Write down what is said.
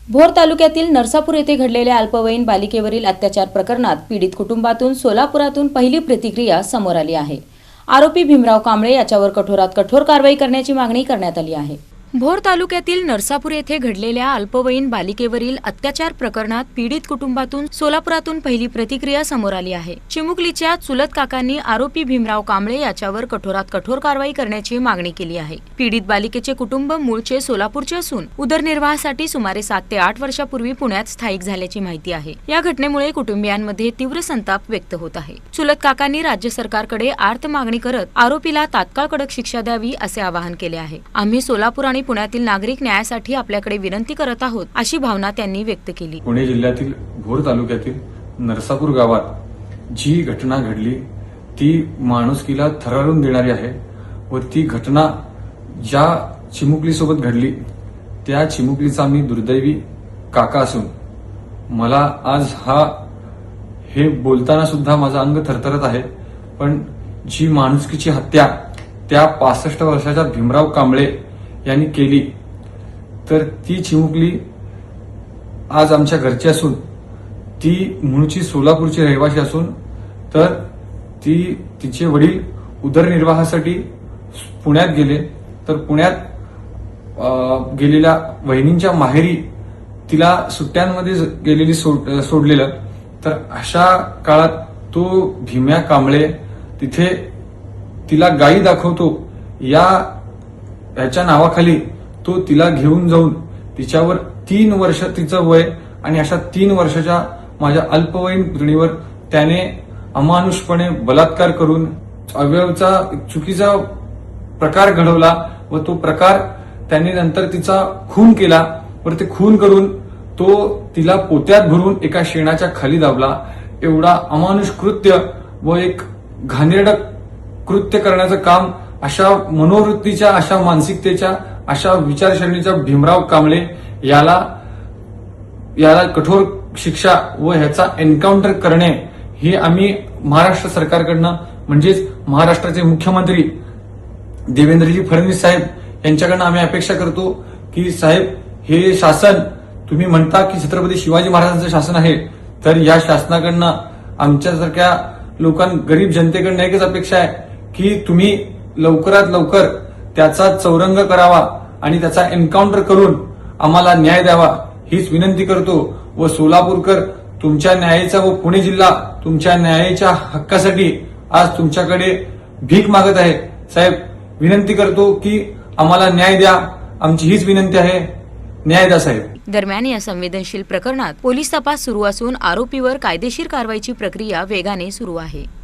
भोर तालुक्यातील नरसापूर येथे घडलेल्या अल्पवयीन बालिकेवरील अत्याचार प्रकरणात पीडित कुटुंबातून सोलापुरातून पहिली प्रतिक्रिया समोर आली आहे। आरोपी भीमराव कांबळे याच्यावर कठोरात कठोर कारवाई करण्याची मागणी करण्यात आली आहे। भोर तालुक्यातील नरसापूर येथे घडलेल्या अल्पवयीन बालिकेवरील अत्याचार प्रकरणात पीडित कुटुंबातून सोलापुरातून पहिली प्रतिक्रिया समोर आली आहे। चिमुकलीच्या चुलत काकांनी आरोपी भीमराव कांबळे याच्यावर कठोरात कठोर कारवाई करण्याची मागणी केली आहे। पीडित बालिकेचे कुटुंब मूळचे सोलापूरचे असून उदरनिर्वाहासाठी सुमारे 7 ते 8 वर्षापूर्वी पुण्यात स्थायिक झाल्याची माहिती आहे। या घटनेमुळे कुटुंबियांमध्ये तीव्र संताप व्यक्त होत आहे। चुलत काकांनी राज्य सरकारकडे आर्त मागणी करत आरोपीला तात्काळ कडक शिक्षा द्यावी असे आवाहन केले आहे। आम्ही सोलापूर आणि पुण्यातील नागरिक न्यायासाठी आपल्याकडे विनंती करत आहोत अशी भावना त्यांनी व्यक्त केली। पुणे जिल्ह्यातील भोर तालुक्यातील नरसापूर गावात जी घटना घडली ती माणुसकीला थरारून देणारी आहे व ती घटना ज्या चिमुकलीसोबत घडली त्या चिमुकलीचा मी दुर्दैवी काका असून मला आज हे बोलताना सुद्धा माझं अंग थरथरत आहे। पण जी माणुसकीची हत्या त्या 65 वर्षाच्या भीमराव कांबळे यांनी केली तर ती चिमुकली आज आमच्या घरची असून ती मूळची सोलापूरची रहिवासी असून तर तिचे वडील उदरनिर्वाहासाठी पुण्यात गेले तर पुण्यात गेलेल्या वहिनींच्या माहेरी तिला सुट्ट्यांमध्ये गेलेली सोडलेलं तर अशा काळात तो भीम्या कांबळे तिथे तिला गायी दाखवतो याच्या नावाखाली तो तिला घेऊन जाऊन तिच्यावर 3 वर्ष तिचं वय आणि अशा 3 वर्षाच्या माझ्या अल्पवयीन पुतणीवर त्याने अमानुषपणे बलात्कार करून अवयवाचा चुकीचा प्रकार घडवला व तो प्रकार त्याने नंतर तिचा खून केला व ते खून करून तो तिला पोत्यात भरून एका शेणाच्या खाली दाबला। एवढा अमानुष कृत्य व एक घाणेरडं कृत्य करण्याचं काम अशा मनोवृत्तीच्या अशा मानसिकतेच्या अशा विचारसरणीच्या भीमराव कांबळे याला कठोर शिक्षा व ह्याचा एन्काउंटर करणे ही आम्ही महाराष्ट्र सरकारकडनं म्हणजेच महाराष्ट्राचे मुख्यमंत्री देवेंद्रजी फडणवीस साहेब यांच्याकडनं आम्ही अपेक्षा करतो की साहेब हे शासन तुम्ही म्हणता की छत्रपती शिवाजी महाराजांचं शासन आहे तर या शासनाकडनं आमच्यासारख्या गरीब जनतेकडनं एकच अपेक्षा आहे की तुम्ही लवकरात लवकर त्याचा चौरंग करावा आणि त्याचा एन्काउंटर करून आम्हाला न्याय द्यावा हीच विनंती करतो व सोलापूरकर तुमच्या न्यायाचा व पुणे जिल्हा तुमच्या न्यायाच्या हक्कासाठी आज तुमच्याकडे भीक मागत आहे। साहेब विनंती करतो की आम्हाला न्याय द्या, आमची हीच विनंती आहे, न्याय द्या साहेब। दरम्यान या संवेदनशील प्रकरणात पोलीस तपास सुरू असून आरोपीवर कायदेशीर कारवाईची प्रक्रिया वेगाने सुरू आहे।